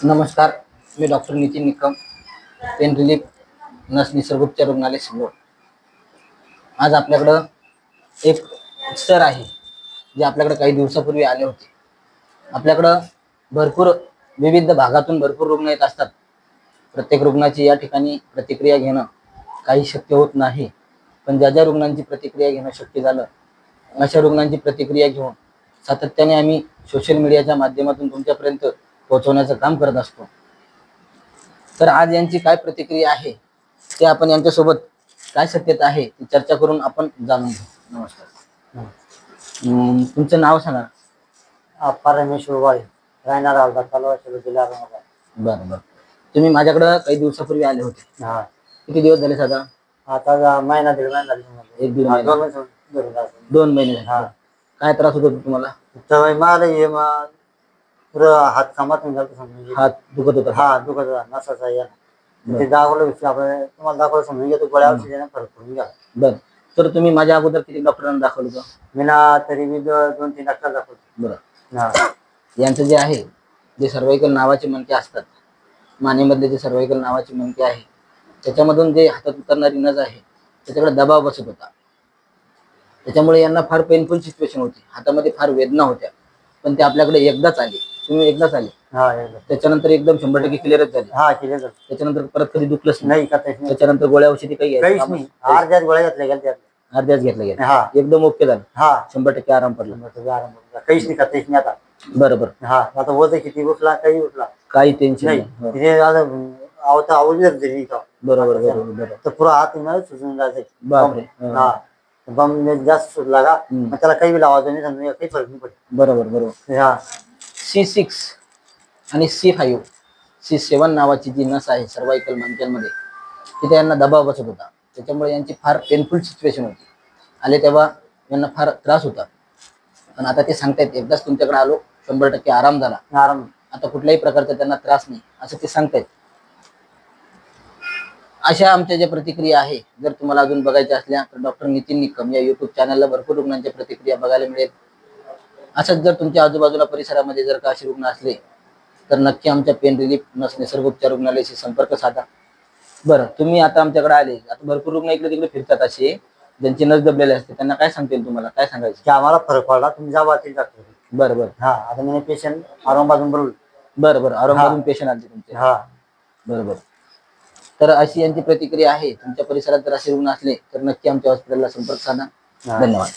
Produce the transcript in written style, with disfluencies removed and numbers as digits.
नमस्कार, मी doctor Nitin Nikam, pain relief नस निसर्गोपचार रुग्णालय सिल्लोड। आज आपल्याकडं एक सर आहे जे आपल्याकडे काही दिवसापूर्वी आले होते। आपल्याकडं भरपूर विविध भागातून भरपूर रुग्ण येत असतात। प्रत्येक रुग्णाची या ठिकाणी प्रतिक्रिया घेणं काही शक्य होत नाही, पण ज्या ज्या रुग्णांची प्रतिक्रिया घेणं शक्य झालं अशा रुग्णांची प्रतिक्रिया घेऊन सातत्याने आम्ही सोशल मीडियाच्या माध्यमातून तुमच्यापर्यंत पोहोचवण्याचं काम करत असतो। तर आज यांची काय प्रतिक्रिया आहे ते आपण यांच्यासोबत काय शक्यता आहे ती चर्चा करून आपण जाणून घेऊ। नमस्कार, तुमचं नाव सांगा। परमेश्वर वाळे, राहणार आलदा तलाव जिल्हा औरंगाबाद। बरं बरं, तुम्ही माझ्याकडे काही दिवसापूर्वी आले होते। हा, किती दिवस झाले साधा? आता महिना दीड महिना झाले। एक दीड महिना, 2 महिने झाले। हा, काय त्रास होतो तुम्हाला? तर मला हे पुरा हात कामात समजून हात दुखत होता? हा, दुखत होता, नसाचा या ते दाखवलं आपण तुम्हाला दाखवलं समजून घेतो, गोळ्या औषधाने फरक पडून गेला। बरं, तर तुम्ही माझ्या अगोदर किती डॉक्टरांना दाखवलं होतं? मी तरी 2-3 डॉक्टर दाखवतो। बरं, हा, यांचं जे आहे जे सर्वायकल नावाचे मणके असतात, मानेमधले जे सर्वायकल नावाचे मणके आहे त्याच्यामधून जे हातात उतरणारी नस आहे त्याच्याकडे दबाव बसत होता। त्याच्यामुळे यांना फार पेनफुल सिच्युएशन होती, हातामध्ये फार वेदना होत्या। पण ते आपल्याकडे एकदाच आले, तुम्ही एकदाच आले, त्याच्यानंतर एकदम 100% क्लिअरच झाले। हा, क्लिअर झालं। त्याच्यानंतर परत कधी दुखलंच नाही का? त्याच्यानंतर गोळ्या औषधी काही काहीच नाही, अर्ध्याच गोळ्या घेतल्या गेल्या, अर्ध्याच घेतल्या गेल्या। हा, एकदम ओके झालं। हा, 100% आराम पडला। काहीच नाही करता येत नाही आता। बरोबर। हा, आता वजन किती उठला काही उठला काही टेन्शन नाही। नाही। आवता आवडी धरली का? बरोबर बरोबर, तर पुरा हात सुजून जायचं। बापरे। हा, बम जास्त सुजला का मग त्याला काही लावायचं नाही, समजा काही फरक नाही पडत। बरोबर बरोबर। हा, C6 आणि C5 C7 नावाची जी नस आहे सर्वायकल मणक्यांमध्ये, तिथे यांना दबाव बसत होता। त्याच्यामुळे यांची फार पेनफुल सिच्युएशन होती। आले तेव्हा यांना फार त्रास होता, पण आता ते सांगतायत एकदाच तुमच्याकडे आलो 100% आराम झाला, आराम, आता कुठल्याही प्रकारचा त्यांना त्रास नाही असं ते सांगतायत। अशा आमच्या ज्या प्रतिक्रिया आहे, जर तुम्हाला अजून बघायच्या असल्या तर डॉक्टर नितीन निकम या YouTube चॅनलला भरपूर रुग्णांच्या प्रतिक्रिया बघायला मिळेल। असंच जर तुमच्या आजूबाजूला परिसरामध्ये जर का असे रुग्ण असले तर नक्की आमच्या पेन रिलीफ नस निसर्गोपचार रुग्णालयाशी संपर्क साधा। बरं, तुम्ही आता आमच्याकडे आले, आता भरपूर रुग्ण इकडे तिकडे फिरतात असे ज्यांची नस दबलेले असते, त्यांना काय सांगतील, तुम्हाला काय सांगायचं? की आम्हाला फरक पडला, तुम्ही जा वाटेल डॉक्टर। बरं बरं। हा, आता मी पेशंट औरंगाबादून बोलवलं। बरं बरं, औरंगाबादून पेशंट आले तुमचे? हा, बरोबर। तर अशी यांची प्रतिक्रिया आहे। तुमच्या परिसरात जर असे रुग्ण असले तर नक्की आमच्या हॉस्पिटलला संपर्क साधा। धन्यवाद।